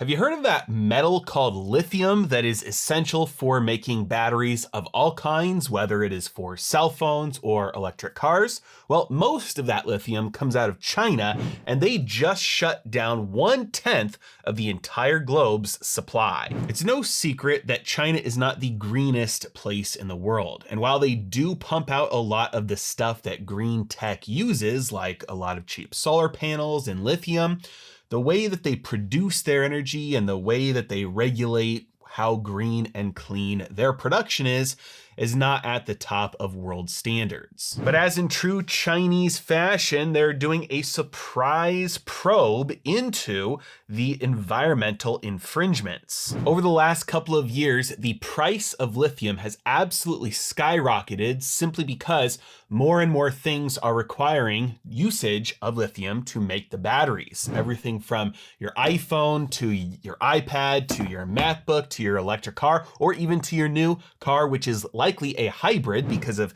Have you heard of that metal called lithium that is essential for making batteries of all kinds, whether it is for cell phones or electric cars? Well, most of that lithium comes out of China, and they just shut down 1/10 of the entire globe's supply. It's no secret that China is not the greenest place in the world. And while they do pump out a lot of the stuff that green tech uses, like a lot of cheap solar panels and lithium, the way that they produce their energy and the way that they regulate how green and clean their production is not at the top of world standards. But as in true Chinese fashion, they're doing a surprise probe into the environmental infringements. Over the last couple of years, the price of lithium has absolutely skyrocketed simply because more and more things are requiring usage of lithium to make the batteries. Everything from your iPhone to your iPad to your MacBook to your electric car, or even to your new car, which is likely a hybrid because of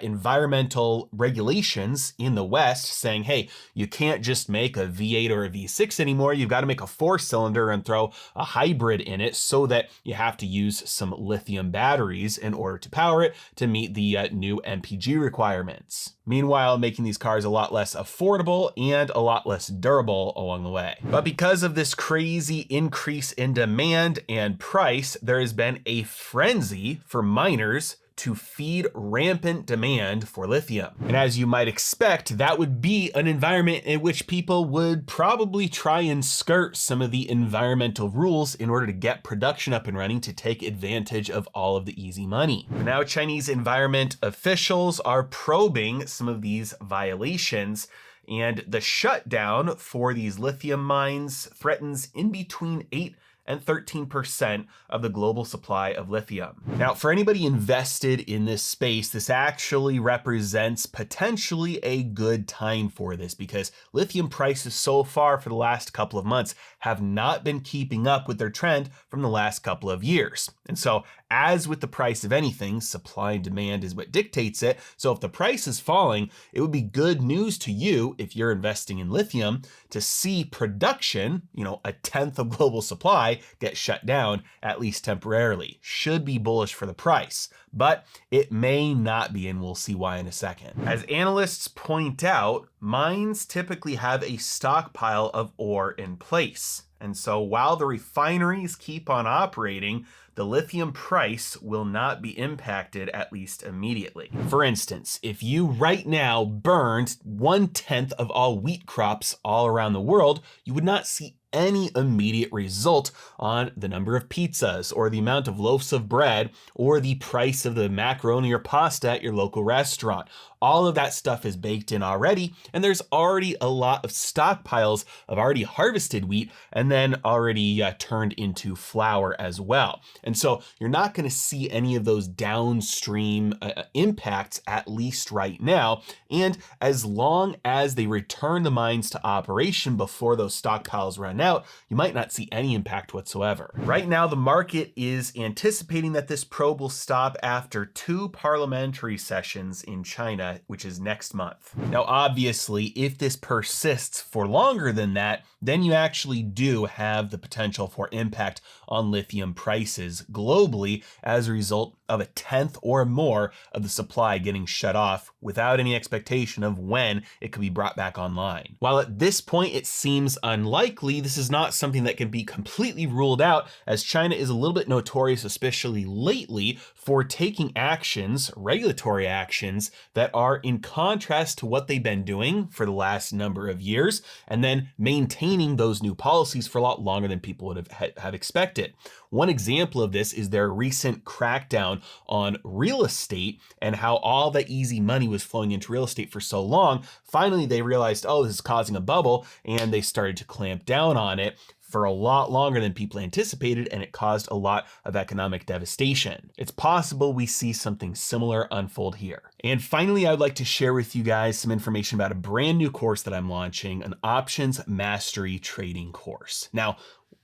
environmental regulations in the West saying, hey, you can't just make a V8 or a V6 anymore. You've got to make a 4-cylinder and throw a hybrid in it, so that you have to use some lithium batteries in order to power it to meet the new MPG requirements. Meanwhile, making these cars a lot less affordable and a lot less durable along the way. But because of this crazy increase in demand and price, there has been a frenzy for miners to feed rampant demand for lithium. And as you might expect, that would be an environment in which people would probably try and skirt some of the environmental rules in order to get production up and running to take advantage of all of the easy money. But now Chinese environment officials are probing some of these violations, and the shutdown for these lithium mines threatens in between 8 and 13% of the global supply of lithium. Now, for anybody invested in this space, this actually represents potentially a good time for this, because lithium prices so far for the last couple of months have not been keeping up with their trend from the last couple of years. And so, as with the price of anything, supply and demand is what dictates it. So if the price is falling, it would be good news to you if you're investing in lithium to see production, a 10th of global supply, get shut down, at least temporarily. Should be bullish for the price, but it may not be, and we'll see why in a second. As analysts point out, mines typically have a stockpile of ore in place. And so while the refineries keep on operating, the lithium price will not be impacted, at least immediately. For instance, if you right now burned 1/10 of all wheat crops all around the world, you would not see any immediate result on the number of pizzas or the amount of loaves of bread or the price of the macaroni or pasta at your local restaurant. All of that stuff is baked in already, and there's already a lot of stockpiles of already harvested wheat and then already turned into flour as well. And so you're not going to see any of those downstream impacts, at least right now. And as long as they return the mines to operation before those stockpiles run out, you might not see any impact whatsoever. Right now, the market is anticipating that this probe will stop after 2 parliamentary sessions in China, which is next month. Now, obviously, if this persists for longer than that, then you actually do have the potential for impact on lithium prices globally as a result of 1/10 or more of the supply getting shut off without any expectation of when it could be brought back online. While at this point it seems unlikely, this is not something that can be completely ruled out, as China is a little bit notorious, especially lately, for taking actions, regulatory actions, that are in contrast to what they've been doing for the last number of years, and then maintaining those new policies for a lot longer than people would have expected. One example of this is their recent crackdown on real estate and how all that easy money was flowing into real estate for so long. Finally, they realized, oh, this is causing a bubble, and they started to clamp down on it for a lot longer than people anticipated, and it caused a lot of economic devastation. It's possible we see something similar unfold here. And finally, I would like to share with you guys some information about a brand new course that I'm launching, an options mastery trading course. Now,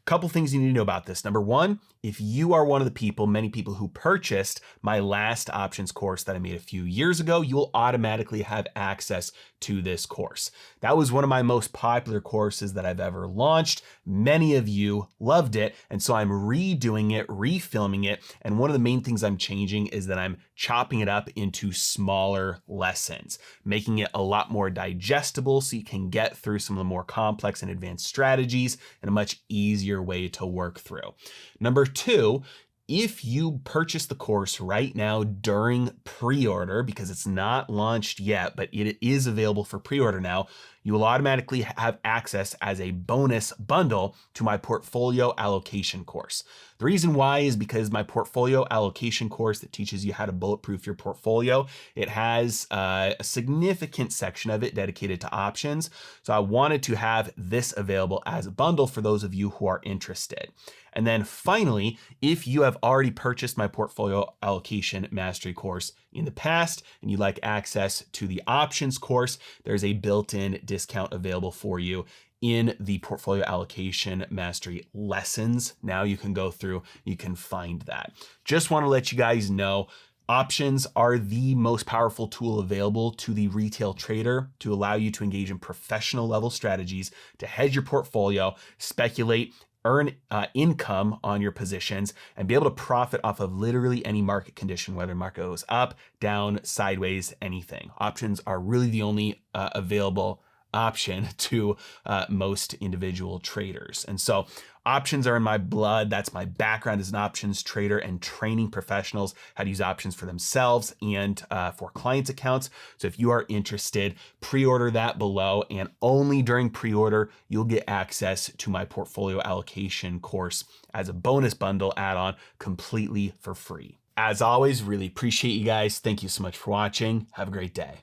Couple things you need to know about this. Number one, if you are one of the people, many people who purchased my last options course that I made a few years ago, you will automatically have access to this course. That was one of my most popular courses that I've ever launched. Many of you loved it, and so I'm redoing it, refilming it, and one of the main things I'm changing is that I'm chopping it up into smaller lessons, making it a lot more digestible so you can get through some of the more complex and advanced strategies in a much easier way to work through. Number two, if you purchase the course right now during pre-order, because it's not launched yet, but it is available for pre-order now, you will automatically have access as a bonus bundle to my portfolio allocation course. The reason why is because my portfolio allocation course that teaches you how to bulletproof your portfolio, it has a significant section of it dedicated to options. So I wanted to have this available as a bundle for those of you who are interested. And then finally, if you have already purchased my portfolio allocation mastery course in the past and you'd like access to the options course, there's a built-in discount available for you in the portfolio allocation mastery lessons. Now you can go through, you can find that. Just want to let you guys know, options are the most powerful tool available to the retail trader to allow you to engage in professional level strategies to hedge your portfolio, speculate, earn income on your positions, and be able to profit off of literally any market condition, whether market goes up, down, sideways, anything. Options are really the only available option to most individual traders. And so options are in my blood. That's my background as an options trader and training professionals how to use options for themselves and for clients' accounts. So if you are interested, pre-order that below, and only during pre-order, you'll get access to my portfolio allocation course as a bonus bundle add-on completely for free. As always, really appreciate you guys. Thank you so much for watching. Have a great day.